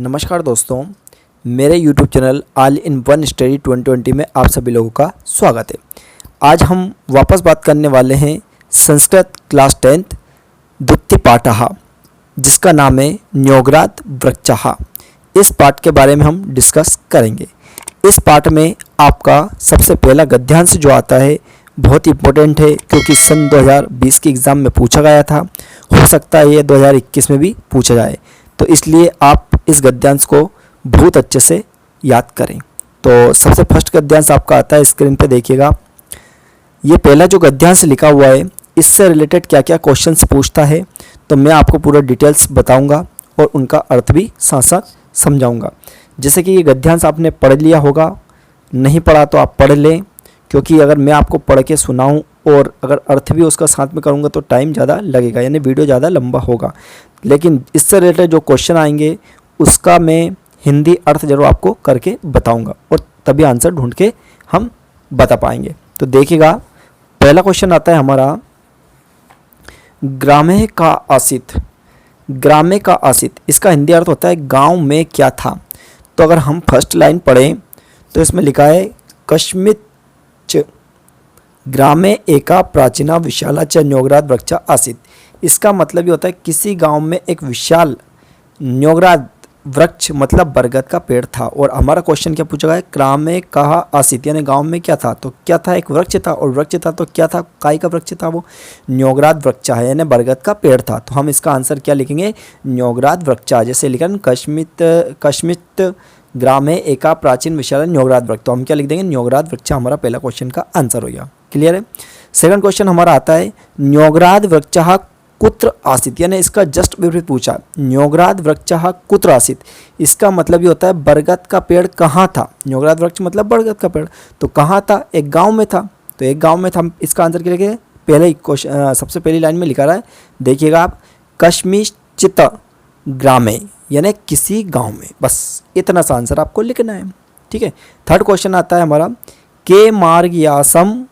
नमस्कार दोस्तों, मेरे YouTube channel all in one study 2020 में आप सभी लोगों का स्वागत है। आज हम वापस बात करने वाले हैं संस्कृत क्लास 10th द्वितीय पाठः, जिसका नाम है न्योगरात वृक्षः। इस पाठ के बारे में हम डिस्कस करेंगे। इस पाठ में आपका सबसे पहला गद्यांश जो आता है बहुत इम्पोर्टेंट है, क्योंकि सन 2020 के एग्ज़ाम में पूछा गया था। हो सकता है ये 2021 में भी पूछा जाए, तो इसलिए आप इस गद्यांश को बहुत अच्छे से याद करें। तो सबसे फर्स्ट गद्यांश आपका आता है, स्क्रीन पे देखिएगा। ये पहला जो गद्यांश लिखा हुआ है, इससे रिलेटेड क्या क्या क्वेश्चंस पूछता है, तो मैं आपको पूरा डिटेल्स बताऊंगा और उनका अर्थ भी साथ साथ समझाऊंगा। जैसे कि ये गद्यांश आपने पढ़ लिया होगा, नहीं पढ़ा तो आप पढ़ लें, क्योंकि अगर मैं आपको पढ़ के सुनाऊं और अगर अर्थ भी उसका साथ में करूंगा तो टाइम ज़्यादा लगेगा, यानी वीडियो ज़्यादा लंबा होगा। लेकिन इससे रिलेटेड जो क्वेश्चन आएंगे उसका मैं हिंदी अर्थ जरूर आपको करके बताऊंगा, और तभी आंसर ढूंढ के हम बता पाएंगे। तो देखिएगा, पहला क्वेश्चन आता है हमारा, ग्रामे का आसित। ग्रामे का आसित, इसका हिंदी अर्थ होता है गांव में क्या था। तो अगर हम फर्स्ट लाइन पढ़ें तो इसमें लिखा है कश्मिच ग्रामे एका प्राचीना विशाला च न्योगरात वृक्षा आसित। इसका मतलब ये होता है किसी गांव में एक विशाल न्योगरात वृक्ष मतलब बरगद का पेड़ था। और हमारा क्वेश्चन क्या पूछा गया है, ग्रामे कहा आसित, यानी गांव में क्या था। तो क्या था, एक वृक्ष था, और वृक्ष था तो क्या था, काय का वृक्ष था, वो न्योगरात वृक्ष है, यानी बरगद का पेड़ था। तो हम इसका आंसर क्या लिखेंगे, न्योगरात वृक्षा। जैसे लिखा है कश्मित ग्रामे एका प्राचीन विशाल न्योगरात वृक्ष, तो हम क्या लिख देंगे, न्योगरात वृक्ष हमारा पहला क्वेश्चन का आंसर हो गया। क्लियर है। सेकंड क्वेश्चन हमारा आता है, न्योगरात वृक्षः कुत्र आसित, यानी इसका जस्ट विपरीत पूछा, न्योगरात वृक्षः कुत्र आसित। इसका मतलब ये होता है बरगद का पेड़ कहाँ था। न्योगरात वृक्ष मतलब बरगद का पेड़, तो कहाँ था, एक गांव में था। तो एक गांव में था, इसका आंसर क्या लिखेंगे, पहले ही क्वेश्चन सबसे पहली लाइन में लिखा रहा है, देखिएगा आप, कश्मीचित ग्रामे, यानी किसी गांव में। बस इतना सा आंसर आपको लिखना है। ठीक है। थर्ड क्वेश्चन आता है हमारा, के मार्ग यासम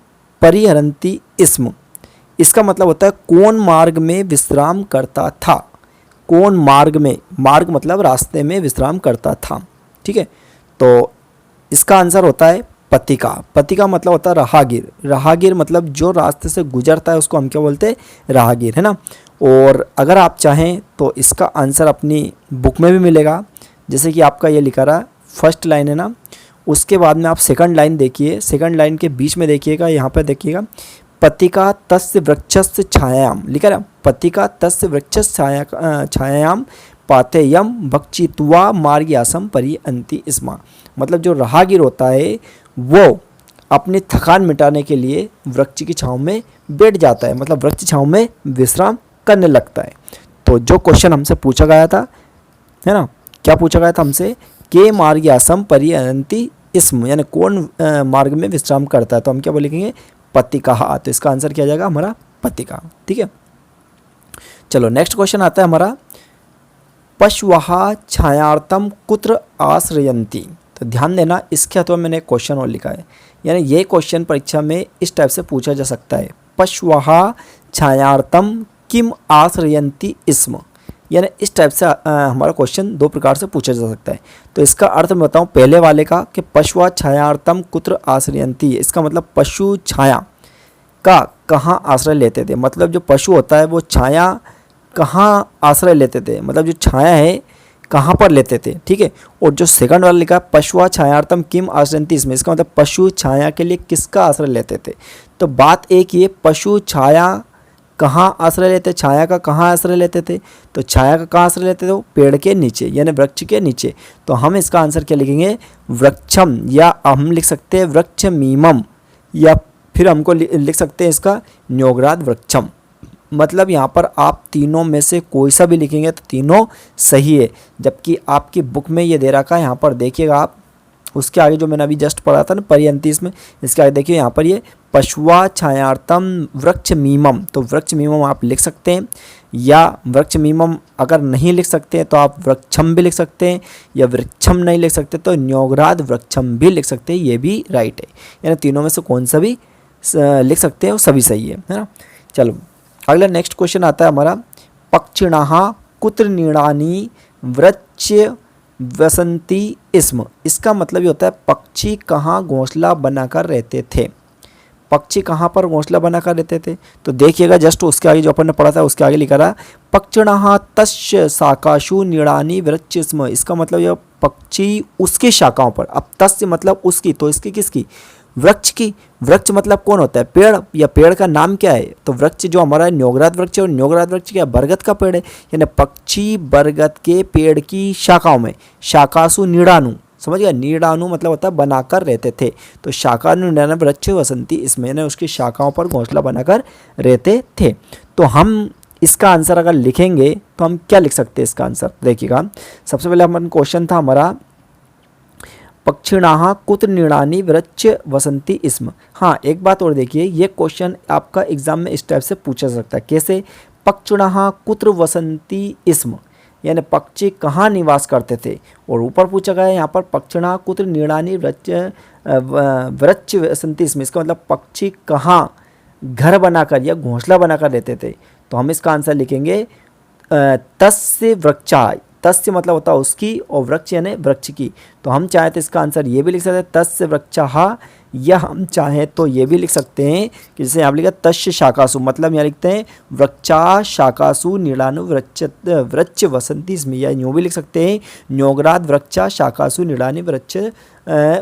परिहरंती इस्म। इसका मतलब होता है कौन मार्ग में विश्राम करता था। कौन मार्ग में, मार्ग मतलब रास्ते में विश्राम करता था। ठीक है। तो इसका आंसर होता है पथिका। पथिका मतलब होता है राहगीर। राहगीर मतलब जो रास्ते से गुजरता है उसको हम क्या बोलते हैं, राहगीर, है ना। और अगर आप चाहें तो इसका आंसर अपनी बुक में भी मिलेगा। जैसे कि आपका ये लिखा रहा फर्स्ट लाइन है ना, उसके बाद में आप सेकंड लाइन देखिए, सेकंड लाइन के बीच में देखिएगा, यहाँ पर देखिएगा, पथिका तस्य वृक्षस्य छायायाम लिखा रहा, पथिका तस्य वृक्षस्य छायायाम पातेयम भक्षित्वा मार्गयासम परिहन्ति स्म। मतलब जो राहगीर होता है वो अपनी थकान मिटाने के लिए वृक्ष की छाँव में बैठ जाता है, मतलब वृक्ष छाँव में विश्राम करने लगता है। तो जो क्वेश्चन हमसे पूछा गया था, है ना, क्या पूछा गया था हमसे, के मार्गयासम परिहन्ति स्म, यानी कौन मार्ग में विश्राम करता है। तो हम क्या बोलेंगे, पथिका। तो इसका आंसर क्या जाएगा हमारा, पथिका। ठीक है। चलो नेक्स्ट क्वेश्चन आता है हमारा, पशवः छायार्थम कुत्र आश्रयन्ति। तो ध्यान देना, इसके अथवा मैंने एक क्वेश्चन और लिखा है, यानी ये क्वेश्चन परीक्षा में इस टाइप से पूछा जा सकता है, पशवः छायार्थम किम आश्रयन्ति स्म, यानी इस टाइप से हमारा क्वेश्चन दो प्रकार से पूछा जा सकता है। तो इसका अर्थ मैं बताऊं पहले वाले का, कि पशुआ छायार्थम कुत्र आश्रयन्ति। इसका मतलब पशु छाया का कहाँ आश्रय लेते थे, मतलब जो पशु होता है वो छाया कहाँ आश्रय लेते थे, मतलब जो छाया है कहाँ पर लेते थे। ठीक है। और जो सेकंड वाला लिखा पशुआ छायार्थम किम आश्रयन्ति, इसमें इसका मतलब पशु छाया के लिए किसका आश्रय लेते थे। तो बात एक ये, पशु छाया कहाँ आश्रय लेते, छाया का कहाँ आश्रय लेते थे। तो छाया का कहाँ आश्रय लेते थे, वो पेड़ के नीचे, यानी वृक्ष के नीचे। तो हम इसका आंसर क्या लिखेंगे, वृक्षम, या हम लिख सकते हैं वृक्ष मीमम, या फिर हमको लिख सकते हैं इसका न्योगरात वृक्षम। मतलब यहाँ पर आप तीनों में से कोई सा भी लिखेंगे तो तीनों सही है। जबकि आपकी बुक में ये दे रखा है, यहाँ पर देखिएगा आप, उसके आगे जो मैंने अभी जस्ट पढ़ा था ना परिहन्ति में, इसके आगे देखिए यहाँ पर ये पशुआ छायार्थम वृक्ष मीमम। तो वृक्ष मीमम आप लिख सकते हैं, या वृक्ष मीमम अगर नहीं लिख सकते हैं तो आप वृक्षम भी लिख सकते हैं, या वृक्षम नहीं लिख सकते तो न्योगरात वृक्षम भी लिख सकते हैं, ये भी राइट है। यानी तीनों में से कौन सा भी लिख सकते हैं वो सभी सही है ना। चलो अगला नेक्स्ट क्वेश्चन आता है हमारा, पक्षिणः कुत्र नीड़ानि वृक्ष वसंती इस्म, इसका मतलब ये होता है पक्षी कहाँ घोंसला बनाकर रहते थे। पक्षी कहाँ पर घोंसला बनाकर रहते थे, तो देखिएगा जस्ट उसके आगे जो अपन ने पढ़ा था उसके आगे लिखा रहा पक्षिणः तस्य शाखासु नीड़ानि वृक्ष स्म, इसका मतलब ये पक्षी उसकी शाखाओं पर। अब तस्य मतलब उसकी, तो इसकी किसकी, वृक्ष की। वृक्ष मतलब कौन होता है, पेड़, या पेड़ का नाम क्या है, तो वृक्ष जो हमारा न्योगरात वृक्ष है, और न्योगरात वृक्ष क्या, बरगद का पेड़ है। यानी पक्षी बरगद के पेड़ की शाखाओं में, शाखासु नीड़ानु, समझ गया, नीड़ानु मतलब होता है बनाकर रहते थे। तो शाखानु नीड़ानु वृक्ष वसंती इसमें ने उसकी शाखाओं पर घोंसला बनाकर रहते थे। तो हम इसका आंसर अगर लिखेंगे तो हम क्या लिख सकते हैं इसका आंसर, देखिएगा। सबसे पहले हमारा क्वेश्चन था हमारा पक्षिणाः कुत्र नीड़ानि वृक्ष वसंती इसम। हाँ, एक बात और देखिए, ये क्वेश्चन आपका एग्जाम में इस टाइप से पूछा जा सकता है, कैसे, पक्षिणाः कुत्र वसंती इसम, यानी पक्षी कहाँ निवास करते थे, और ऊपर पूछा गया है यहाँ पर पक्षिणाः कुत्र नीड़ानि वृक्ष वसंती इसम, इसका मतलब पक्षी कहाँ घर बनाकर या घोंसला बनाकर रहते थे। तो हम इसका आंसर लिखेंगे तस्य वृक्षा, तस्य मतलब होता है उसकी, और वृक्ष यानी वृक्ष की। तो हम चाहें तो इसका आंसर ये भी लिख सकते हैं तस्य वृक्षः, या हम चाहें तो ये भी लिख सकते हैं कि जैसे यहाँ लिखा तस्य शाखासु, मतलब यहाँ लिखते हैं वृक्षा शाखासु नीड़ानु वृक्ष वसंती इसमें, या यूँ भी लिख सकते हैं न्योगरात वृक्षा शाखासु नीड़ानि वृक्ष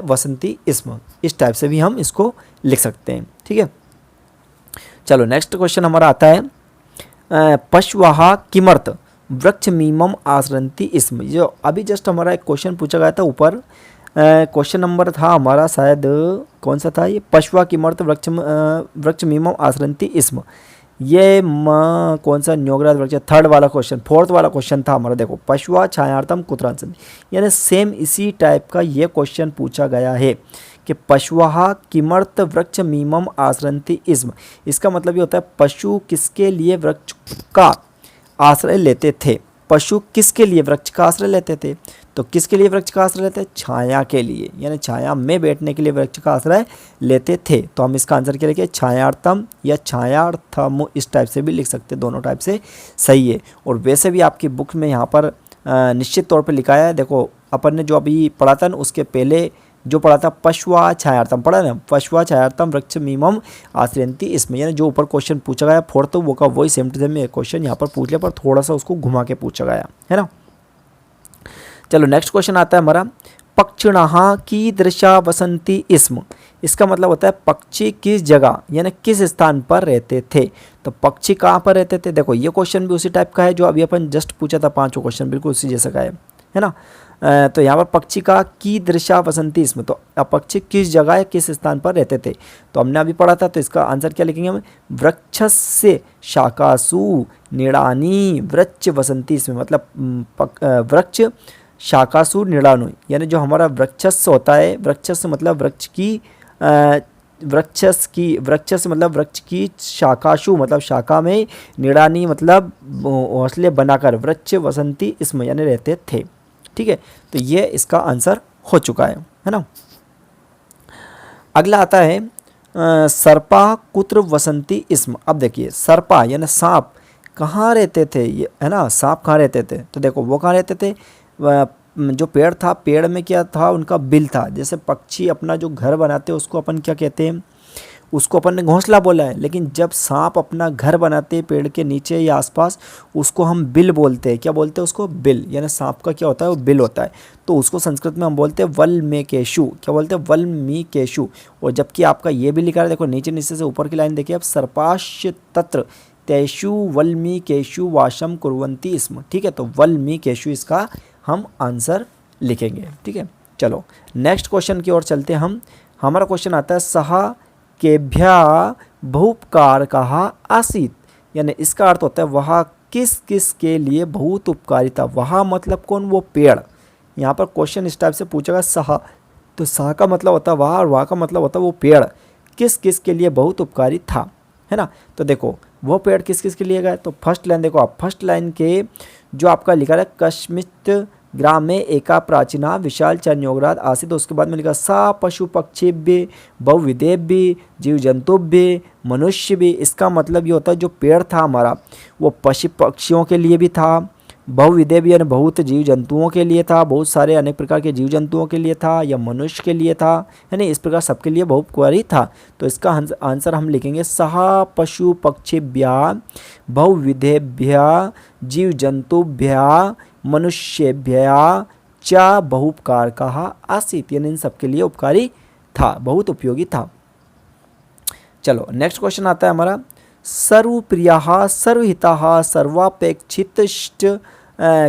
वसंती इसमें, इस टाइप से भी हम इसको लिख सकते हैं। ठीक है, चलो नेक्स्ट क्वेश्चन हमारा आता है पश्वः किमर्थ वृक्ष मीमम आसरंती इसम। जो अभी जस्ट हमारा एक क्वेश्चन पूछा गया था ऊपर, क्वेश्चन नंबर था हमारा शायद कौन सा था ये, पश्वा किमर्थ वृक्ष मीमम आसरंती इसम, ये कौन सा न्योगरात वृक्ष, थर्ड वाला क्वेश्चन, फोर्थ वाला क्वेश्चन था हमारा। देखो पश्वा छायार्थम कुत्रांसंति, यानी सेम इसी टाइप का ये क्वेश्चन पूछा गया है कि पशुः किमर्थ वृक्ष मीमम आसरंती इसम, इसका मतलब ये होता है पशु किसके लिए वृक्ष का आश्रय लेते थे, पशु किसके लिए वृक्ष का आश्रय लेते थे, तो किसके लिए वृक्ष का आश्रय लेते, छाया के लिए, यानी छाया में बैठने के लिए वृक्ष का आश्रय लेते थे। तो हम इसका आंसर क्या लिखे, छायार्थम या छायार्थम, इस टाइप से भी लिख सकते, दोनों टाइप से सही है। और वैसे भी आपकी बुक में यहाँ पर निश्चित तौर पर लिखा है, देखो अपन ने जो अभी पढ़ा था ना उसके पहले जो पढ़ा था पश्वा छायार्थम पढ़ा ना, पश्वा छायार्थम वृक्ष मीमम आश्रयंती इसमें, यानी जो ऊपर क्वेश्चन पूछा गया फोर्थ, तो वो का वही सेम टू सेम क्वेश्चन यहाँ पर पूछ लिया, पर थोड़ा सा उसको घुमा के पूछा गया है ना। चलो नेक्स्ट क्वेश्चन आता है हमारा पक्षिणः कीदृशा वसंती इसम, इसका मतलब होता है पक्षी किस जगह यानी किस स्थान पर रहते थे। तो पक्षी कहाँ पर रहते थे, देखो ये क्वेश्चन भी उसी टाइप का है जो अभी अपन जस्ट पूछा था, पांचों क्वेश्चन बिल्कुल उसी जैसा का है ना। तो यहाँ पर पक्षी का कीदृशा वसंती इसमें, तो पक्षी किस जगह या किस स्थान पर रहते थे, तो हमने अभी पढ़ा था, तो इसका आंसर क्या लिखेंगे हम, वृक्षस्य शाखासु नीड़ानि वृक्ष वसंती इसमें, मतलब वृक्ष शाखासु नीड़ानु, यानी जो हमारा वृक्षस्य होता है, वृक्षस्य मतलब वृक्ष की, वृक्षस्य मतलब वृक्ष की, शाखासु मतलब शाखा में, नीड़ानी मतलब घोंसले बनाकर, वृक्ष वसंती इसमें यानी रहते थे। ठीक है, तो ये इसका आंसर हो चुका है ना। अगला आता है सर्पा कुत्र वसंती इसम। अब देखिए सर्पा यानी सांप कहाँ रहते थे, ये है ना, सांप कहाँ रहते थे, तो देखो वो कहाँ रहते थे, जो पेड़ था, पेड़ में क्या था, उनका बिल था। जैसे पक्षी अपना जो घर बनाते हैं उसको अपन क्या कहते हैं, उसको अपन ने घोंसला बोला है, लेकिन जब सांप अपना घर बनाते हैं पेड़ के नीचे या आसपास, उसको हम बिल बोलते हैं। क्या बोलते हैं उसको, बिल, यानी सांप का क्या होता है, वो बिल होता है। तो उसको संस्कृत में हम बोलते हैं वल्मीकेशु, क्या बोलते हैं, वल्मीकेशु। और जबकि आपका ये भी लिखा है, देखो नीचे से ऊपर की लाइन देखिए, अब सर्पाश्य तत्र तेषु वल्मीकेशु वाशम कुर्वन्ति इसम। ठीक है, तो वल्मीकेशु इसका हम आंसर लिखेंगे। ठीक है, चलो नेक्स्ट क्वेश्चन की ओर चलते हैं हम। हमारा क्वेश्चन आता है सहा केभ्या बहुपकार कहा आसीत, यानी इसका अर्थ होता है वह किस किस के लिए बहुत उपकारी था। वह मतलब कौन, वो पेड़। यहाँ पर क्वेश्चन इस टाइप से पूछेगा सहा, तो सहा का मतलब होता है वह, और वह का मतलब होता है वो पेड़ किस किस के लिए बहुत उपकारी था, है ना। तो देखो वो पेड़ किस किस के लिए गए, तो फर्स्ट लाइन देखो आप, फर्स्ट लाइन के जो आपका लिखा है कश्मित ग्राम में एका प्राचीना विशाल चन्योगरात आसित, तो उसके बाद में लिखा सा पशु पक्षीभ्य बहुविधेभ्य जीव जंतुभ्य मनुष्य भी। इसका मतलब ये होता है जो पेड़ था हमारा वो पशु पक्षियों के लिए भी था, बहुविधेय भी यानी बहुत जीव जंतुओं के लिए था, बहुत सारे अनेक प्रकार के जीव जंतुओं के लिए था, या मनुष्य के लिए था, यानी इस प्रकार सबके लिए बहुपकारी था। तो इसका आंसर हम लिखेंगे सह पशु पक्षिभ्य बहुविधेभ्य जीव जंतुभ्य मनुष्यभ्य च बहुपकारकः आसीत्, यानी इन सबके लिए उपकारी था, बहुत उपयोगी था। चलो नेक्स्ट क्वेश्चन आता है हमारा, सर्वप्रियः सर्वहितः सर्वापेक्षितश्च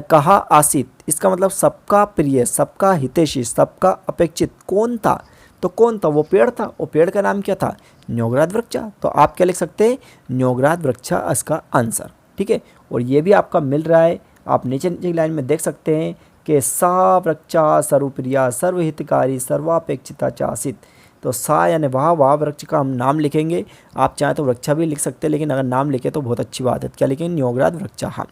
कहा आसीत। इसका मतलब सबका प्रिय, सबका हितैषी, सबका अपेक्षित कौन था? तो कौन था? वो पेड़ था। वो पेड़ का नाम क्या था? न्योगराद वृक्ष। तो आप क्या लिख सकते हैं? न्योगराद वृक्ष इसका आंसर। ठीक है, और ये भी आपका मिल रहा है, आप नीचे नीचे लाइन में देख सकते हैं कि सा वृक्षा सर्वप्रिया सर्वहितकारी सर्वापेक्षिता च आसीत। तो सा यानी वह वृक्ष का हम नाम लिखेंगे। आप चाहें तो वृक्षा भी लिख सकते हैं, लेकिन अगर नाम लिखे तो बहुत अच्छी बात है। क्या लिखेंगे? न्योगराद वृक्ष। हाँ,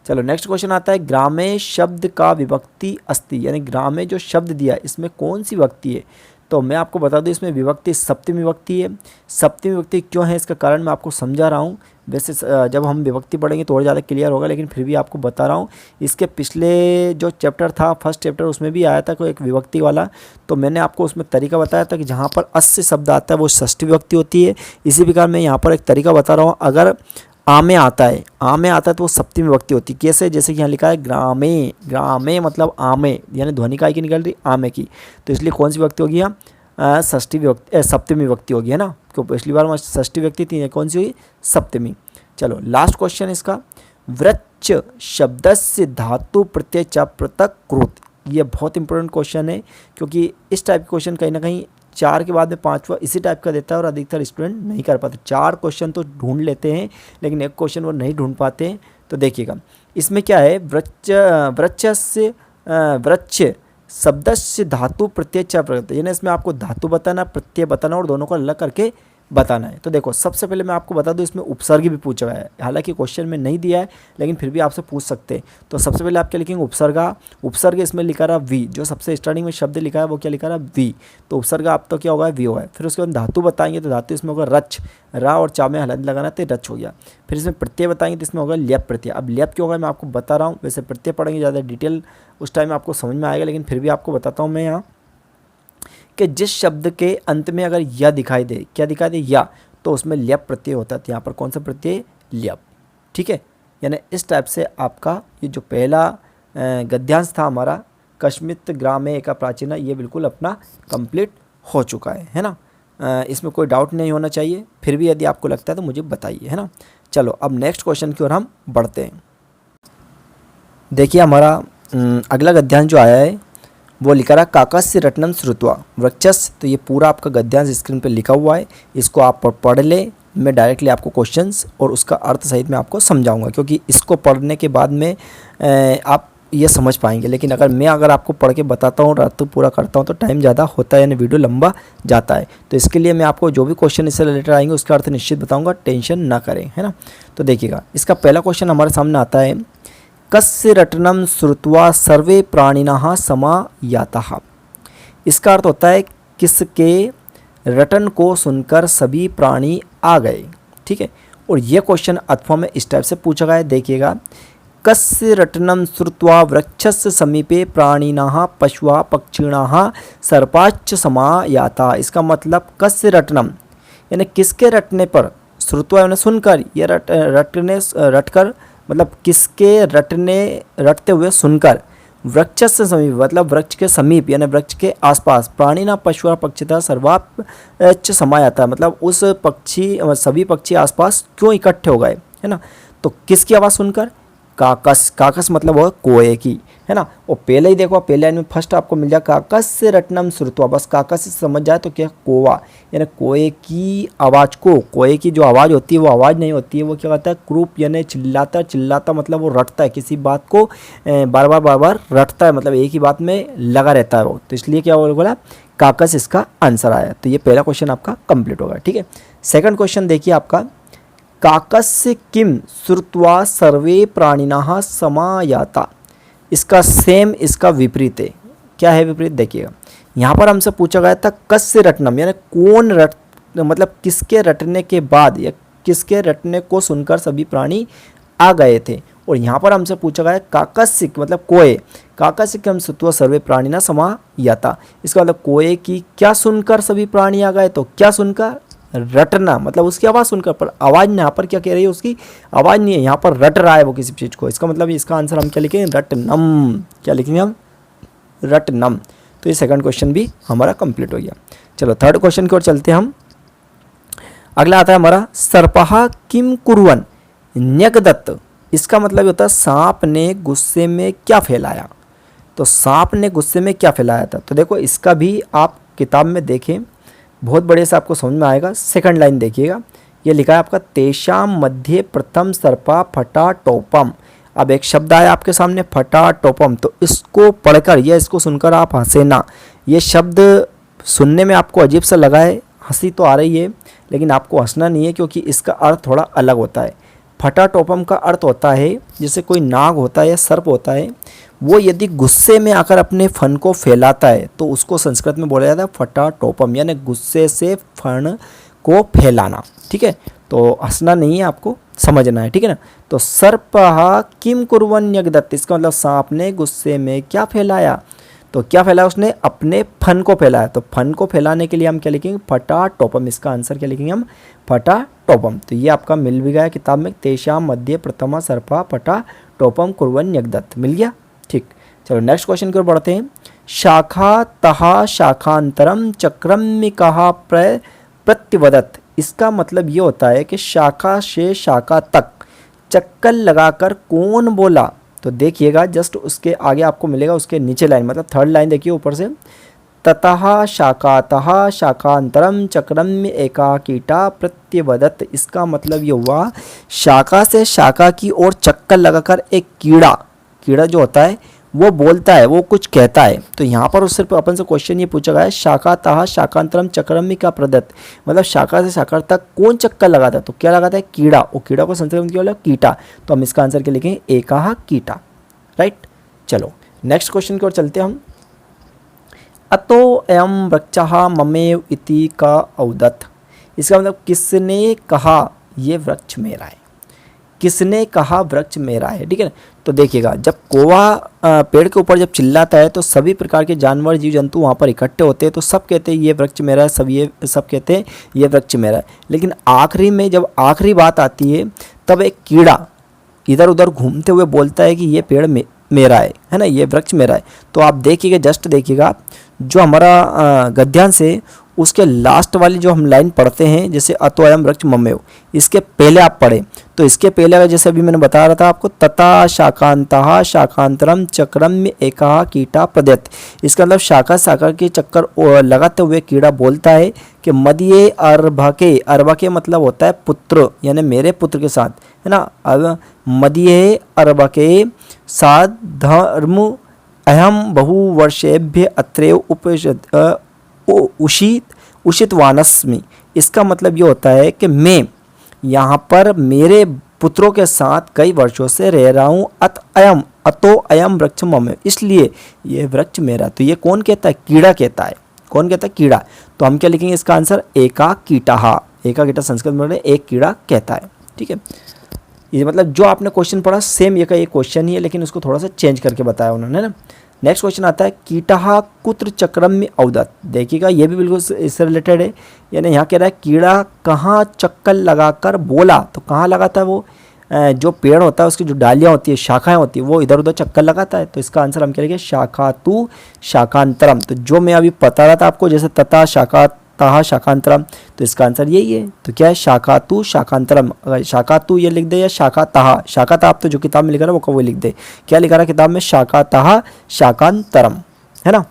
चलो नेक्स्ट क्वेश्चन आता है, ग्रामे शब्द का विभक्ति अस्ति, यानी ग्रामे जो शब्द दिया इसमें कौन सी विभक्ति है? तो मैं आपको बता दूं, इसमें विभक्ति सप्तमी विभक्ति है। सप्तमी विभक्ति क्यों है इसका कारण मैं आपको समझा रहा हूँ। वैसे जब हम विभक्ति पढ़ेंगे तो और ज़्यादा क्लियर होगा, लेकिन फिर भी आपको बता रहा हूँ। इसके पिछले जो चैप्टर था, फर्स्ट चैप्टर, उसमें भी आया था कोई एक विभक्ति वाला। तो मैंने आपको उसमें तरीका बताया था कि जहाँ पर अस्य शब्द आता है वो षष्ठी विभक्ति होती है। इसी प्रकार मैं यहाँ पर एक तरीका बता रहा हूँ, अगर आमे आता है, आमे आता है तो वो सप्तमी विभक्ति होती है। कैसे? जैसे कि यहाँ लिखा है ग्रामे, ग्रामे मतलब आमे, यानी ध्वनि काय की निकल रही? आमे की। तो इसलिए कौन सी विभक्ति होगी यहाँ? षष्ठी विभक्ति, सप्तमी विभक्ति होगी, है ना। क्यों? पिछली बार षष्ठी विभक्ति थी, कौन सी हुई? सप्तमी। चलो लास्ट क्वेश्चन इसका, वृक्ष शब्दस्य धातु प्रत्यय च पृथक कृत। ये बहुत इंपॉर्टेंट क्वेश्चन है, क्योंकि इस टाइप के क्वेश्चन कहीं ना कहीं 4 के बाद में 5वां इसी टाइप का देता है और अधिकतर स्टूडेंट नहीं कर पाते। 4 क्वेश्चन तो ढूंढ लेते हैं, लेकिन एक क्वेश्चन वो नहीं ढूंढ पाते हैं। तो देखिएगा इसमें क्या है, वृक्ष शब्दस्य धातु प्रत्यय च प्रत्यय, यानी इसमें आपको धातु बताना, प्रत्यय बताना और दोनों को अलग करके बताना है। तो देखो सबसे पहले मैं आपको बता दूं, इसमें उपसर्ग भी पूछा गया है। हालांकि क्वेश्चन में नहीं दिया है, लेकिन फिर भी आपसे पूछ सकते हैं। तो सबसे पहले आप क्या लिखेंगे? उपसर्गा। उपसर्ग इसमें लिखा रहा वी, जो सबसे स्टार्टिंग में शब्द लिखा है वो क्या लिखा रहा? वी। तो उपसर्ग आप तो क्या होगा? वी होगा। फिर उसके बाद धातु बताएंगे तो धातु इसमें होगा रच, रा और चा में हलंत लगाना तो रच हो गया। फिर इसमें प्रत्यय बताएंगे तो इसमें होगा ल्यप प्रत्यय। अब ल्यप क्यों होगा मैं आपको बता रहा हूँ। वैसे प्रत्यय पढ़ेंगे ज़्यादा डिटेल उस टाइम आपको समझ में आएगा, लेकिन फिर भी आपको बताता हूँ मैं यहाँ कि जिस शब्द के अंत में अगर या दिखाई दे, क्या दिखाई दे? या, तो उसमें ल्यप प्रत्यय होता है। तो यहाँ पर कौन सा प्रत्यय? ल्यप। ठीक है, यानी इस टाइप से आपका ये जो पहला गद्यांश था हमारा, कश्मित ग्रामे का प्राचीन, ये बिल्कुल अपना कंप्लीट हो चुका है ना। इसमें कोई डाउट नहीं होना चाहिए। फिर भी यदि आपको लगता है तो मुझे बताइए, है ना। चलो अब नेक्स्ट क्वेश्चन की ओर हम बढ़ते हैं। देखिए हमारा अगला गद्यांश जो आया है वो लिखा रहा काकस्य रत्नम श्रुत्वा वृक्षस्य। तो ये पूरा आपका गद्यांश स्क्रीन पे लिखा हुआ है, इसको आप पढ़ ले। मैं डायरेक्टली आपको क्वेश्चंस और उसका अर्थ सहित मैं आपको समझाऊंगा, क्योंकि इसको पढ़ने के बाद में आप ये समझ पाएंगे। लेकिन अगर आपको पढ़ के बताता हूँ, अर्थ पूरा करता हूँ, तो टाइम ज़्यादा होता है, यानी वीडियो लंबा जाता है। तो इसके लिए मैं आपको जो भी क्वेश्चन इससे रिलेटेड आएंगे उसका अर्थ निश्चित बताऊँगा, टेंशन ना करें, है ना। तो देखिएगा इसका पहला क्वेश्चन हमारे सामने आता है, कस्य रटनम श्रुत्वा सर्वे प्राणिनः समायातः। इसका अर्थ होता है किसके रटन को सुनकर सभी प्राणी आ गए। ठीक है, और ये क्वेश्चन अथवा में इस टाइप से पूछा गया है। देखिएगा, कस्य रटनम श्रुत्वा वृक्षस्य समीपे प्राणिनः पशुः पक्षिणः सर्पाश्च समायाता। इसका मतलब कस्य रटनम यानी किसके रटने पर, श्रुत्वा यानी सुनकर, ये रटकर मतलब किसके रटते हुए सुनकर, वृक्ष से समीप मतलब वृक्ष के समीप यानी वृक्ष के आसपास, प्राणी ना पशु पक्षिता सर्वाच समय आता है, मतलब उस पक्षी सभी पक्षी आसपास क्यों इकट्ठे हो गए, है ना। तो किसकी आवाज़ सुनकर? काकस। काकस मतलब वो कोए की, है ना। और पहले ही देखो, पहले लाइन में फर्स्ट आपको मिल जाए काकस से रटनम श्रुत्वा, बस काकस से समझ जाए तो क्या? कोवा, यानी कोए की आवाज़ को। कोए की जो आवाज़ होती है वो आवाज़ नहीं होती है, वो क्या कहता है? क्रूप, यानी चिल्लाता। चिल्लाता मतलब वो रटता है, किसी बात को बार बार रटता है, मतलब एक ही बात में लगा रहता है वो। तो इसलिए क्या बोला? काकस इसका आंसर आया। तो ये पहला क्वेश्चन आपका कंप्लीट होगा। ठीक है, सेकंड क्वेश्चन देखिए आपका, काकस्य किम श्रुत्वा सर्वे प्राणिनः समायाता। इसका सेम इसका विपरीत है। क्या है विपरीत? देखिएगा, यहाँ पर हमसे पूछा गया था कस्य रटनम, यानी कौन रट, मतलब किसके रटने के बाद या किसके रटने को सुनकर सभी प्राणी आ गए थे। और यहाँ पर हमसे पूछा गया है काकसिक मतलब कोए, काकसिकम श्रुत्वा सर्वे प्राणी न समायाता। इसका मतलब कोए की क्या सुनकर सभी प्राणी आ गए, तो क्या सुनकर, रटना, मतलब उसकी आवाज़ सुनकर, पर आवाज़ यहाँ पर क्या कह रही है, उसकी आवाज़ नहीं है, यहाँ पर रट रहा है वो किसी चीज़ को। इसका मतलब इसका आंसर हम क्या लिखेंगे, रटनम। क्या लिखेंगे हम, रटनम। तो ये सेकंड क्वेश्चन भी हमारा कंप्लीट हो गया। चलो थर्ड क्वेश्चन की ओर चलते हैं हम। अगला आता है हमारा सर्पहा किम कुर्वन न्यगदत्त। इसका मतलब होता है सांप ने गुस्से में क्या फैलाया। तो सांप ने गुस्से में क्या फैलाया था, तो देखो इसका भी आप किताब में देखें, बहुत बढ़िया से आपको समझ में आएगा। सेकंड लाइन देखिएगा, ये लिखा है आपका तेषाम मध्य प्रथम सर्पा फटा टोपम। अब एक शब्द आया आपके सामने फटा टोपम, तो इसको पढ़कर या इसको सुनकर आप हंसे ना। ये शब्द सुनने में आपको अजीब सा लगा है, हंसी तो आ रही है, लेकिन आपको हंसना नहीं है क्योंकि इसका अर्थ थोड़ा अलग होता है। फटा टोपम का अर्थ होता है जैसे कोई नाग होता है या सर्प होता है, वो यदि गुस्से में आकर अपने फन को फैलाता है तो उसको संस्कृत में बोला जाता है फटा टोपम, यानी गुस्से से फन को फैलाना। ठीक है, तो हंसना नहीं है, आपको समझना है, ठीक है ना। तो सर्पः किम कुर्वन् न्यगदत्, इसका मतलब सांप ने गुस्से में क्या फैलाया, तो क्या फैलाया उसने, अपने फन को फैलाया। तो फन को फैलाने के लिए हम क्या लिखेंगे, फटा टोपम। इसका आंसर क्या लिखेंगे हम, फटा टोपम। तो ये आपका मिल भी गया किताब में, तेषाम मध्य प्रथमा सर्पा फटा टोपम कुर्वन् न्यगदत्, मिल गया। ठीक, चलो नेक्स्ट क्वेश्चन की ओर बढ़ते हैं। शाखा तहा शाखांतरम चक्रमिकः प्रत्यवदत्। इसका मतलब ये होता है कि शाखा से शाखा तक चक्कर लगाकर कौन बोला। तो देखिएगा जस्ट उसके आगे आपको मिलेगा, उसके नीचे लाइन, मतलब थर्ड लाइन देखिए ऊपर से, ततः शाखातः शाखांतरम चक्रम एका कीटा प्रत्यवदत्। इसका मतलब ये हुआ शाखा से शाखा की ओर चक्कर लगाकर एक कीड़ा, कीड़ा जो होता है वो बोलता है, वो कुछ कहता है। तो यहाँ पर उससे अपन से क्वेश्चन ये पूछा गया है, शाखातः शाखांतरम चक्रमिका प्रदत्त, मतलब शाखा से शाखा तक कौन चक्कर लगाता है, तो क्या लगाता है, कीड़ा। और कीड़ा को संस्कृत में क्या बोला, कीटा। तो हम इसका आंसर क्या लिखेंगे, एकाह कीटा, राइट। चलो नेक्स्ट क्वेश्चन की ओर चलते हैं हम। अतो अयम वृक्षः ममेव इति का औदत्। इसका मतलब किसने कहा ये वृक्ष मेरा है, किसने कहा वृक्ष मेरा है, ठीक है ना। तो देखिएगा जब कौवा पेड़ के ऊपर जब चिल्लाता है तो सभी प्रकार के जानवर जीव जंतु वहाँ पर इकट्ठे होते हैं, तो सब कहते हैं ये वृक्ष मेरा है, सब कहते हैं ये वृक्ष मेरा है। लेकिन आखिरी में जब आखिरी बात आती है तब एक कीड़ा इधर उधर घूमते हुए बोलता है कि ये पेड़ मेरा है ना, ये वृक्ष मेरा है। तो आप देखिएगा, जस्ट देखिएगा जो हमारा गद्यांश है उसके लास्ट वाली जो हम लाइन पढ़ते हैं, जैसे अतो अयम वृक्ष ममेव, इसके पहले आप पढ़े तो इसके पहले अगर जैसे अभी मैंने बता रहा था आपको, तथा शाखांतः शाखांतरम चक्रम में एका कीटा प्रदत्त। इसका मतलब शाखा शाखा के चक्कर लगाते हुए कीड़ा बोलता है कि मदिये अर्भके, अर्भके मतलब होता है पुत्र, यानी मेरे पुत्र के साथ, है ना। अब मदिये अर्भके साथ धर्म अहम बहुवर्षेभ्य अत्रैव उषितवानस्मि। इसका मतलब ये होता है कि मैं यहाँ पर मेरे पुत्रों के साथ कई वर्षों से रह रहा हूँ। अतो अयम वृक्ष मम, इसलिए ये वृक्ष मेरा। तो ये कौन कहता है, कीड़ा कहता है। कौन कहता है, कीड़ा। तो हम क्या लिखेंगे इसका आंसर, एका कीटा। एका कीटा संस्कृत में एक कीड़ा कहता है, ठीक है। ये मतलब जो आपने क्वेश्चन पढ़ा सेम ये का ये क्वेश्चन ही है, लेकिन उसको थोड़ा सा चेंज करके बताया उन्होंने ना। नेक्स्ट क्वेश्चन आता है, कीटा कुत्र चक्रम में औदत्। देखिएगा ये भी बिल्कुल इससे रिलेटेड है, यानी यहाँ कह रहा है कीड़ा कहाँ चक्कर लगाकर बोला। तो कहाँ लगाता है वो, जो पेड़ होता है उसकी जो डालियाँ होती है, शाखाएं होती है, वो इधर उधर चक्कर लगाता है। तो इसका आंसर हम कहेंगे शाखा तू शाखांतरम। तो जो मैं अभी बता रहा था आपको, जैसे तथा शाखा तहा शाखांतरम, तो इसका आंसर यही है। तो क्या है, शाखा तू शाखांतरम। शाखा तू ये लिख दे या शाखा तहा, शाखा तहा तो जो किताब में लिखा रहा है वो लिख दे। क्या लिखा रहा है किताब में, शाखा तहा शाखांतरम, है ना।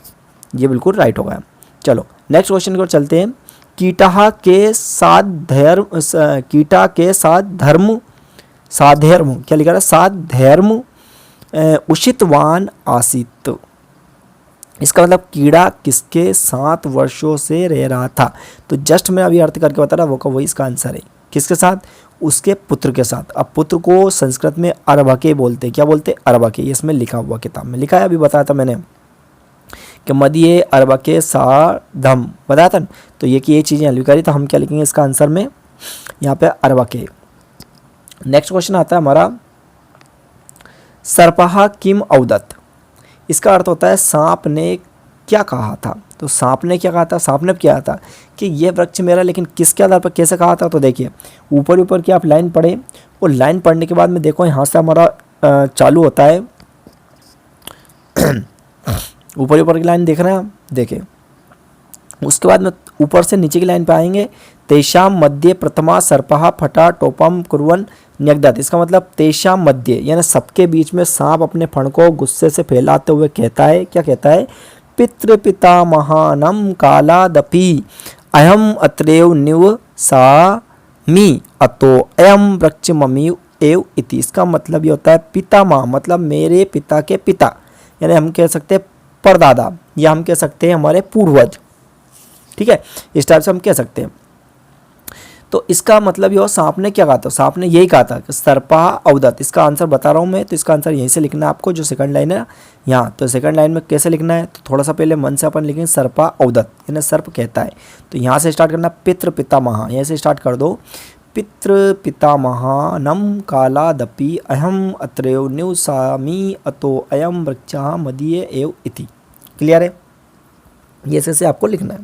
ये बिल्कुल राइट होगा। चलो नेक्स्ट क्वेश्चन की ओर चलते हैं। कीटा के साथ धर्म साधर्म, क्या लिखा रहा है, साधर्म उषितवान आसीत। इसका मतलब कीड़ा किसके 7 वर्षों से रह रहा था। तो जस्ट मैं अभी अर्थ करके बता रहा वो का वही इसका आंसर है। किसके साथ, उसके पुत्र के साथ। अब पुत्र को संस्कृत में अर्भके बोलते, क्या बोलते, अर्भके। इसमें लिखा हुआ किताब में लिखा है, अभी बताया था मैंने कि मदिये अर्भके साधम बताया था। तो ये कि ये चीज़ें हल्वी करी, तो हम क्या लिखेंगे इसका आंसर में यहाँ पे अर्भके। नेक्स्ट क्वेश्चन आता है हमारा, सर्पः किम औदत, इसका अर्थ होता है सांप ने क्या कहा था। तो सांप ने क्या कहा था, सांप ने क्या कहा था कि ये वृक्ष मेरा, लेकिन किसके आधार पर कैसे कहा था। तो देखिए ऊपर ऊपर की आप लाइन पढ़े, और लाइन पढ़ने के बाद में देखो यहाँ से हमारा चालू होता है ऊपर ऊपर की लाइन देख रहे हैं आप, देखिए उसके बाद में ऊपर से नीचे की लाइन पे आएंगे, तेषाम मध्य प्रथमा सर्पः फटा टोपम कुर्वन् न्यगदत्, इसका मतलब तेषाम मध्य यानी सबके बीच में सांप अपने फण को गुस्से से फैलाते हुए कहता है, क्या कहता है, पितृ पितामहानम कालादपि अहम अत्रेव निवसामि अतो अयम वृक्ष ममी एव इति, इसका मतलब ये होता है पितामह मतलब मेरे पिता के पिता, यानी हम कह सकते हैं परदादा, या हम कह सकते हैं हमारे पूर्वज, ठीक है, इस टाइप से हम कह सकते हैं। तो इसका मतलब ये हो सांप ने क्या कहा था, सांप ने यही कहा था कि सर्पः औदत, इसका आंसर बता रहा हूँ मैं, तो इसका आंसर यहीं से लिखना है आपको, जो सेकंड लाइन है यहाँ। तो सेकंड लाइन में कैसे लिखना है, तो थोड़ा सा पहले मन से अपन लिखेंगे सर्पः औदत, यानी सर्प कहता है, तो यहाँ से स्टार्ट करना, पितृ पितामह, यहाँ से स्टार्ट कर दो, पितृ पितामहानम कालादपि अहम अत्रेव निवसामि अतो अयम वृक्षः मदीय एव इति। क्लियर है, ये ऐसे आपको लिखना है।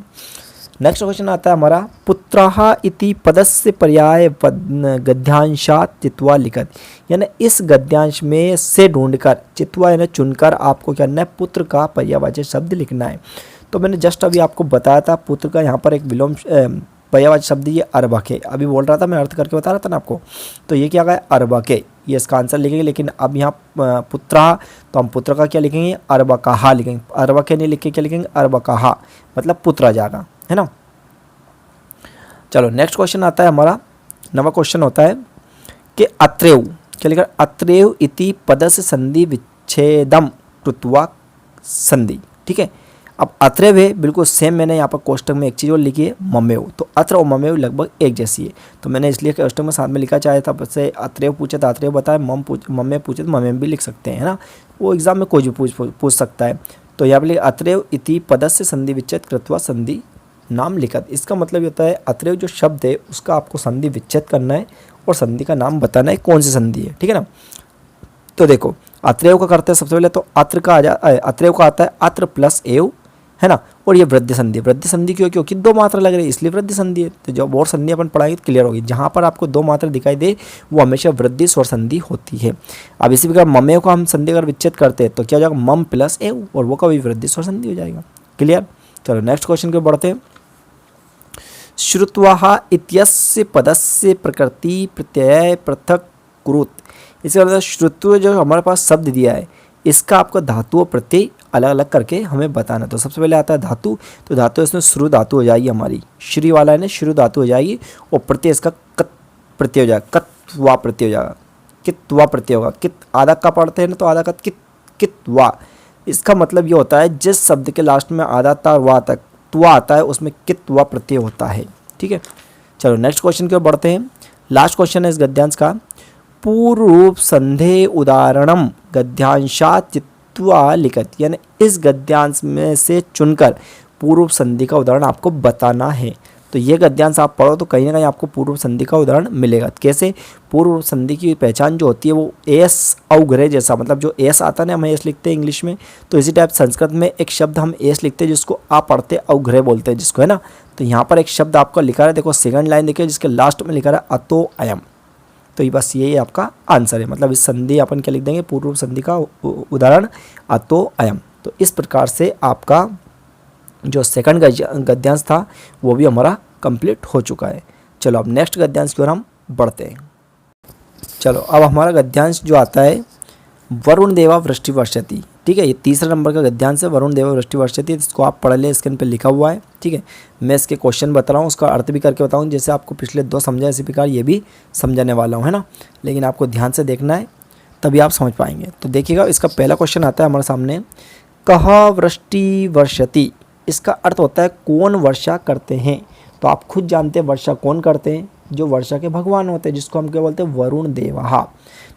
नेक्स्ट क्वेश्चन आता है हमारा, पुत्रः इति पदस्य पर्याय गद्यांशात् चित्वा लिखत, यानी इस गद्यांश में से ढूंढकर, चित्वा यानी चुनकर आपको क्या करना है, पुत्र का पर्यायवाची शब्द लिखना है। तो मैंने जस्ट अभी आपको बताया था पुत्र का यहाँ पर एक विलोम पर्यायवाची शब्द ये अर्भक है, अभी बोल रहा था मैं, अर्थ करके बता रहा था ना आपको, तो ये क्या है, अर्भक है, ये इसका आंसर लिखेंगे। लेकिन अब यहाँ पुत्र, तो हम पुत्र का क्या लिखेंगे, अर्भकः लिखेंगे, अर्भक नहीं लिख के क्या लिखेंगे, अर्भकः मतलब पुत्र आ जाएगा, है ना। चलो नेक्स्ट क्वेश्चन आता है हमारा, नवा क्वेश्चन होता है कि अत्रेव, क्या लिखा, अत्रेव इति पदस्य संधि विच्छेदम कृत्वा संधि, ठीक है। अब अत्रेव है बिल्कुल सेम, मैंने यहाँ पर कोष्टक में एक चीज़ और लिखी है ममेव, तो अत्र और ममेव लगभग एक जैसी है, तो मैंने इसलिए कोष्टक में साथ में लिखा, चाहे था से अत्रेव पूछे तो अत्रेव बताए, मम्मे पूछे तो ममेव भी लिख सकते हैं, है ना, वो एग्जाम में कोई भी पूछ सकता है। तो यहाँ पर अत्रेव इति पदस्य संधि विच्छेद कृत्वा संधि नाम लिखत, इसका मतलब ये होता है अत्रेव जो शब्द है उसका आपको संधि विच्छेद करना है और संधि का नाम बताना है कौन सी संधि है, ठीक है ना। तो देखो अत्रेव का करते हैं सबसे पहले, तो अत्र का अत्रेव का आता है अत्र प्लस एव, है ना, और ये वृद्धि संधि, वृद्धि संधि क्यों, क्योंकि दो मात्रा लग रही है इसलिए वृद्धि संधि है। तो जब और संधि अपन पढ़ाएंगे तो क्लियर होगी, जहाँ पर आपको दो मात्रा दिखाई दे वो हमेशा वृद्धि स्वर संधि होती है। अब इसी प्रकार ममेव को हम संधि अगर विच्छेद करते हैं तो क्या हो जाएगा, मम प्लस एव, और वो कभी वृद्धि स्वर संधि हो जाएगा। क्लियर, चलो नेक्स्ट क्वेश्चन के बढ़ते हैं। श्रुत्वा इत्यस्य पदस्य प्रकृति प्रत्यय पृथक कुरुत, इसका मतलब श्रुत्व जो हमारे पास शब्द दिया है इसका आपको धातु और प्रत्यय अलग अलग करके हमें बताना। तो सबसे पहले आता है धातु, तो धातु इसमें श्रु धातु हो जाएगी हमारी, श्री वाला है ना, श्रु धातु हो जाएगी, और प्रत्यय इसका कत प्रत्यय हो जाएगा, कत्वा प्रत्यय हो जाएगा, कित्वा प्रत्यय होगा, कित आधा का पढ़ते हैं ना, तो आधा का कित्वा, इसका मतलब ये होता है जिस शब्द के लास्ट में आधा ता वा तक त्वा आता है उसमें कित्वा प्रत्यय होता है, ठीक है। चलो नेक्स्ट क्वेश्चन की ओर बढ़ते हैं। लास्ट क्वेश्चन है इस गद्यांश का, पूर्व रूप संधे उदाहरणम गद्यांशात् चित्वा लिखत, यानी इस गद्यांश में से चुनकर पूर्व संधि का उदाहरण आपको बताना है। तो ये गद्यांश आप पढ़ो तो कहीं ना कहीं आपको पूर्व संधि का उदाहरण मिलेगा। कैसे, पूर्व संधि की पहचान जो होती है वो एस अवग्रह जैसा, मतलब जो एस आता है ना, हम एस लिखते हैं इंग्लिश में, तो इसी टाइप संस्कृत में एक शब्द हम एस लिखते हैं जिसको आप पढ़ते अवग्रह बोलते हैं जिसको, है ना। तो यहाँ पर एक शब्द आपका लिखा है, देखो सेकंड लाइन देखिए जिसके लास्ट में लिखा है अतो अयम, तो ये बस यही आपका आंसर है। मतलब इस संधि अपन क्या लिख देंगे, पूर्व संधि का उदाहरण अतो अयम। तो इस प्रकार से आपका जो सेकंड गद्यांश था वो भी हमारा कंप्लीट हो चुका है। चलो अब नेक्स्ट गद्यांश की ओर हम बढ़ते हैं। चलो अब हमारा गद्यांश जो आता है वरुण देवा वृष्टि वर्षति, ठीक है, ये तीसरा नंबर का गद्यांश है, वरुण देवा वृष्टि वर्षति, इसको आप पढ़ ले, स्क्रीन पे लिखा हुआ है, ठीक है। मैं इसके क्वेश्चन बता रहा हूँ, उसका अर्थ भी करके बताऊँ, जैसे आपको पिछले दो समझा इसी प्रकार ये भी समझाने वाला हूँ, है ना, लेकिन आपको ध्यान से देखना है तभी आप समझ पाएंगे। तो देखिएगा इसका पहला क्वेश्चन आता है हमारे सामने, कह वृष्टि वर्षति, इसका अर्थ होता है कौन वर्षा करते हैं। तो आप खुद जानते हैं वर्षा कौन करते हैं, जो वर्षा के भगवान होते हैं जिसको हम क्या बोलते हैं, वरुण देवा।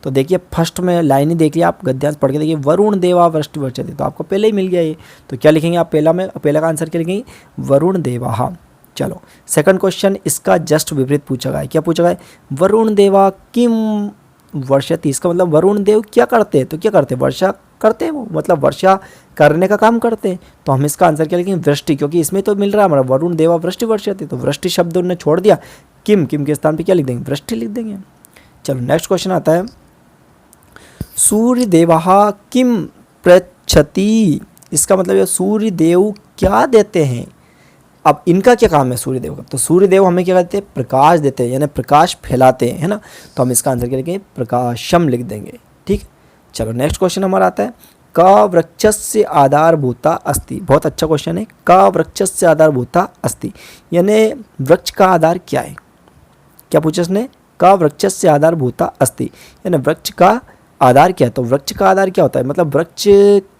तो देखिए फर्स्ट में लाइन ही देख लिया आप, गद्यांश पढ़ के देखिए, वरुण देवा वृष्टि वर्षति, तो आपको पहले ही मिल गया ये। तो क्या लिखेंगे आप, पहला का आंसर क्या लिखेंगे, वरुण देवा। चलो सेकंड क्वेश्चन, इसका जस्ट विपरीत पूछा गया है, क्या पूछा गया है, वरुण देवा किम वर्षति, इसका मतलब वरुण देव क्या करते हैं, तो क्या करते हैं, वर्षा करते हैं वो, मतलब वर्षा करने का काम करते हैं। तो हम इसका आंसर क्या लिखेंगे, वृष्टि, क्योंकि इसमें तो मिल रहा है हमारा वरुण देवा वृष्टि वर्षति, तो वृष्टि शब्द उन्होंने छोड़ दिया, किम, किम के स्थान पे क्या लिख देंगे, वृष्टि लिख देंगे। चलो नेक्स्ट क्वेश्चन आता है, सूर्य देवः किम पृच्छति, इसका मतलब ये सूर्य देव क्या देते हैं। अब इनका क्या काम है सूर्य देव का, तो सूर्य देव हमें क्या कहते हैं, प्रकाश देते हैं, यानी प्रकाश फैलाते हैं, है ना। तो हम इसका आंसर क्या लिखेंगे, प्रकाशम लिख देंगे। ठीक, चलो नेक्स्ट क्वेश्चन हमारा आता है, क वृक्षस्य आधारभूता अस्ति, बहुत अच्छा क्वेश्चन है। क वृक्षस्य आधारभूता अस्ति, यानी वृक्ष का आधार क्या है, क्या पूछा इसने, क वृक्षस्य आधारभूता अस्ति, यानी वृक्ष का आधार क्या है। तो वृक्ष का आधार क्या होता है, मतलब वृक्ष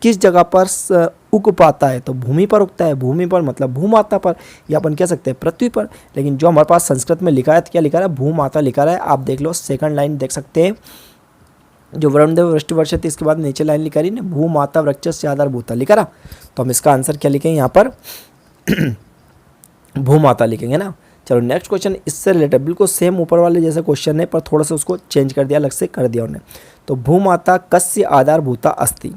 किस जगह पर उग पाता है, तो भूमि पर उगता है, भूमि पर मतलब भूमाता पर, या अपन कह सकते हैं पृथ्वी पर। लेकिन जो हमारे पास संस्कृत में लिखा है, तो क्या लिखा है, भूमाता लिखा है। आप देख लो सेकंड लाइन देख सकते हैं, जो वरुण देव वृष्टि वर्षति, इसके बाद नीचे लाइन लिखा रही ना, भूमाता वृक्षस्य आधारभूता लिखा रहा। तो हम इसका आंसर क्या लिखेंगे यहाँ पर भूमाता लिखेंगे ना। चलो नेक्स्ट क्वेश्चन इससे रिलेटेड, बिल्कुल सेम ऊपर वाले जैसे क्वेश्चन है, पर थोड़ा सा उसको चेंज कर दिया, अलग से कर दिया उन्होंने। तो भूमाता कस्य आधारभूता अस्ति,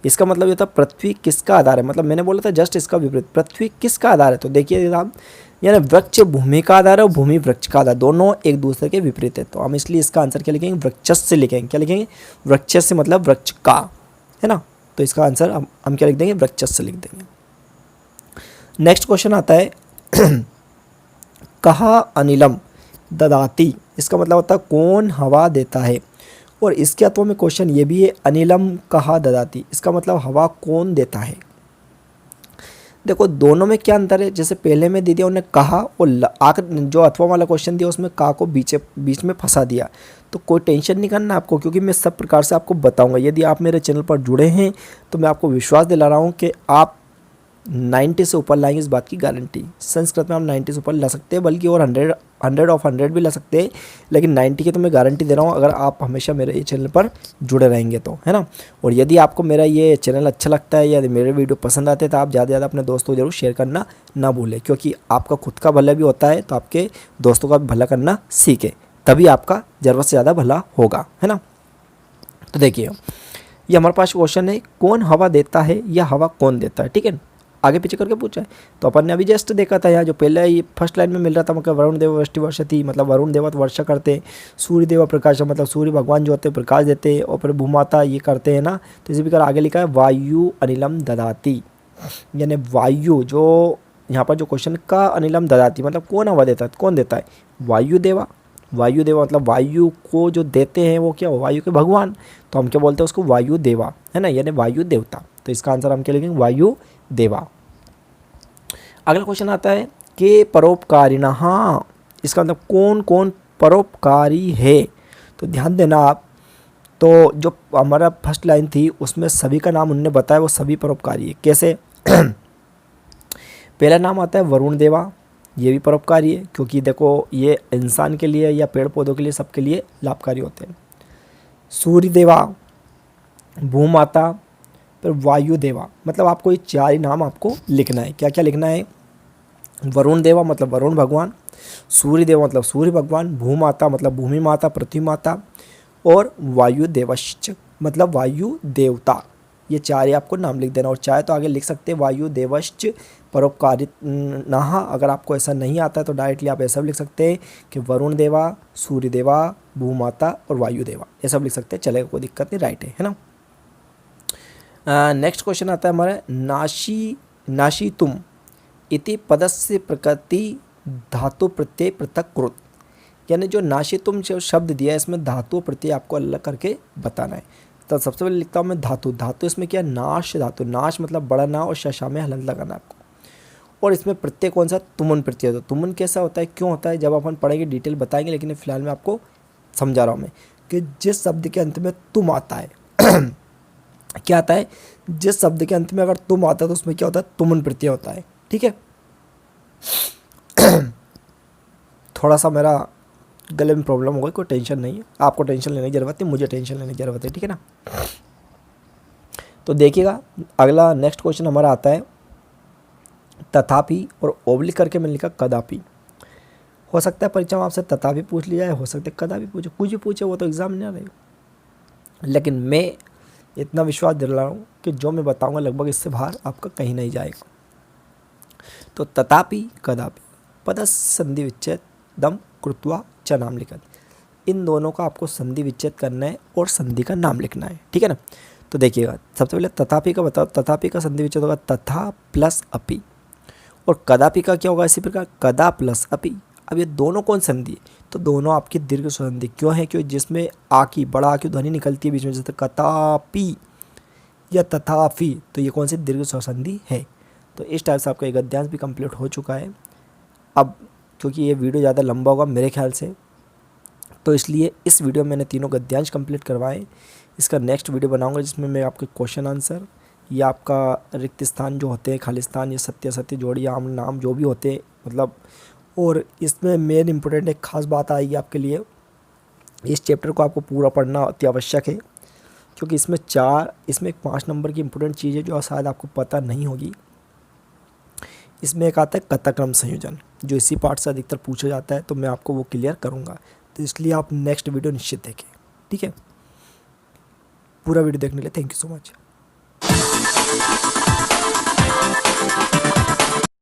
इसका मतलब ये था पृथ्वी किसका आधार है, मतलब मैंने बोला था जस्ट इसका विपरीत, पृथ्वी किसका आधार है। तो देखिए आप, यानी वृक्ष भूमि का आधार है और भूमि वृक्ष का आधार, दोनों एक दूसरे के विपरीत है। तो हम इसलिए इसका आंसर क्या लिखेंगे, वृक्षस्य लिखेंगे। क्या लिखेंगे, वृक्षस्य मतलब वृक्ष का, है ना। तो इसका आंसर हम क्या लिख देंगे, वृक्षस्य लिख देंगे। नेक्स्ट क्वेश्चन आता है कहा अनिलम ददाती, इसका मतलब होता है कौन हवा देता है। और इसके अथवा में क्वेश्चन ये भी है, अनिलम कहा ददाती, इसका मतलब हवा कौन देता है। देखो दोनों में क्या अंतर है, जैसे पहले में दे दिया उन्हें कहा, और आखिर जो अथवा वाला क्वेश्चन दिया उसमें का को बीच में फंसा दिया। तो कोई टेंशन नहीं करना आपको, क्योंकि मैं सब प्रकार से आपको बताऊंगा। यदि आप मेरे चैनल पर जुड़े हैं तो मैं आपको विश्वास दिला रहा हूँ कि आप 90 से ऊपर लाएंगे, इस बात की गारंटी। संस्कृत में हम 90 से ऊपर ला सकते हैं, बल्कि और 100 ऑफ 100 भी ला सकते हैं, लेकिन 90 की तो मैं गारंटी दे रहा हूँ, अगर आप हमेशा मेरे ये चैनल पर जुड़े रहेंगे तो, है ना। और यदि आपको मेरा ये चैनल अच्छा लगता है या मेरे वीडियो पसंद आते हैं, तो आप ज़्यादा से ज़्यादा अपने दोस्तों को जरूर शेयर करना ना भूलें, क्योंकि आपका खुद का भला भी होता है, तो आपके दोस्तों का भी भला करना सीखें, तभी आपका ज़रूरत से ज़्यादा भला होगा, है ना। तो देखिए ये हमारे पास क्वेश्चन है, कौन हवा देता है या हवा कौन देता है, ठीक है, आगे पीछे करके पूछा है। तो अपन ने अभी जस्ट देखा था यहाँ, जो पहले ये फर्स्ट लाइन में मिल रहा था, मतलब वरुण देव वृष्टि वर्षति, मतलब वरुण देवत वर्षा करते हैं, सूर्य देव प्रकाश, मतलब सूर्य भगवान जो होते हैं प्रकाश देते हैं, और फिर भूमाता ये करते हैं ना। तो इसी प्रकार आगे लिखा है वायु अनिलम ददाती, यानी वायु जो यहाँ पर जो क्वेश्चन का अनिलम ददाती, मतलब कौन हवा देता है, कौन देता है, वायु देवा। वायु देवा मतलब वायु को जो देते हैं वो क्या हो, वायु के भगवान। तो हम क्या बोलते हैं उसको, वायु देवा, है ना, यानी वायु देवता। तो इसका आंसर हम क्या लिखेंगे, वायु देवा। अगला क्वेश्चन आता है कि परोपकारिणः, इसका मतलब कौन कौन परोपकारी है। तो ध्यान देना आप, तो जो हमारा फर्स्ट लाइन थी उसमें सभी का नाम उन्होंने बताया, वो सभी परोपकारी है। कैसे पहला नाम आता है वरुण देवा, ये भी परोपकारी है, क्योंकि देखो ये इंसान के लिए या पेड़ पौधों के लिए सबके लिए लाभकारी होते हैं। सूर्य देवा, भूमाता, फिर वायु देवा, मतलब आपको ये चार ही नाम आपको लिखना है। क्या क्या लिखना है, वरुण देवा मतलब वरुण भगवान, सूर्य देवा मतलब सूर्य भगवान, भूमाता मतलब भूमि माता पृथ्वी माता, और वायु देवश्च मतलब वायु देवता। ये चार ही आपको नाम लिख देना, और चाहे तो आगे लिख सकते हैं वायु देवश्च परोपकारिणः। अगर आपको ऐसा नहीं आता है तो डायरेक्टली आप ऐसा भी लिख सकते हैं कि वरुण देवा, सूर्य देवा, भूमाता और वायु देवा, ये सब लिख सकते हैं, चलेगा, कोई दिक्कत नहीं, राइट है ना। नेक्स्ट क्वेश्चन आता है हमारा, नाशितुम इति पदस्य प्रकृति धातु प्रत्यय पृथक कृत, यानी जो नाशितुम जो शब्द दिया है इसमें धातु प्रत्यय आपको अलग करके बताना है। तो सबसे पहले लिखता हूँ मैं धातु, धातु इसमें क्या, नाश धातु, नाश मतलब बड़ा ना और शशा में हलंत लगाना आपको। और इसमें प्रत्यय कौन सा, तुमन प्रत्यय। तो तुमन कैसा होता है, क्यों होता है, जब अपन पढ़ेंगे डिटेल बताएंगे, लेकिन फिलहाल मैं आपको समझा रहा हूँ मैं कि जिस शब्द के अंत में तुम आता है क्या आता है, जिस शब्द के अंत में अगर तुम आता है तो उसमें क्या होता है, तुमन प्रत्यय होता है, ठीक है। थोड़ा सा मेरा गले में प्रॉब्लम हो गई, कोई टेंशन नहीं है, आपको टेंशन लेने की जरूरत नहीं, मुझे टेंशन लेने की जरूरत है, ठीक है ना। तो देखिएगा अगला नेक्स्ट क्वेश्चन हमारा आता है तथापि, और ओब्लिक करके मैंने लिखा कदापि। हो सकता है परीक्षा में आपसे तथा भी पूछ लिया जाए, हो सकता है कदा भी पूछे, कुछ भी पूछे, वो तो एग्जाम नहीं रहेगा। लेकिन मैं इतना विश्वास दिला रहा हूँ कि जो मैं बताऊँगा लगभग इससे बाहर आपका कहीं नहीं जाएगा। तो तथापि कदापि पद संधि विच्छेद दम कृत्वा च नाम लिखत, इन दोनों का आपको संधि विच्छेद करना है और संधि का नाम लिखना है, ठीक है ना। तो देखिएगा, सबसे पहले तथापि का बताओ। तथापि का संधि विच्छेद होगा तथा प्लस अपि, और कदापि का क्या होगा इसी प्रकार, कदा प्लस अपि। अब ये दोनों कौन संधि, तो दोनों आपकी दीर्घ संधि क्यों है, क्यों जिसमें आ की बड़ा आ की ध्वनि निकलती है बीच में, जैसे कतापि या तथापि, तो ये कौन सी दीर्घ संधि है। तो इस टाइप से आपका एक गद्यांश भी कंप्लीट हो चुका है। अब क्योंकि ये वीडियो ज़्यादा लंबा होगा मेरे ख्याल से, तो इसलिए इस वीडियो में मैंने तीनों गद्यांश कंप्लीट करवाए। इसका नेक्स्ट वीडियो बनाऊंगा जिसमें मैं आपके क्वेश्चन आंसर या आपका रिक्त स्थान जो होते हैं, खाली स्थान, या सत्य सत्य जोड़ी, आम नाम जो भी होते हैं मतलब, और इसमें मेन इंपॉर्टेंट एक खास बात आएगी आपके लिए, इस चैप्टर को आपको पूरा पढ़ना अति आवश्यक है, क्योंकि इसमें एक 5 नंबर की इंपॉर्टेंट चीज़ है जो शायद आपको पता नहीं होगी। इसमें एक आता है कथाक्रम संयोजन, जो इसी पार्ट से अधिकतर पूछा जाता है, तो मैं आपको वो क्लियर करूँगा। तो इसलिए आप नेक्स्ट वीडियो निश्चित देखें, ठीक है। पूरा वीडियो देखने के लिए थैंक यू सो मच।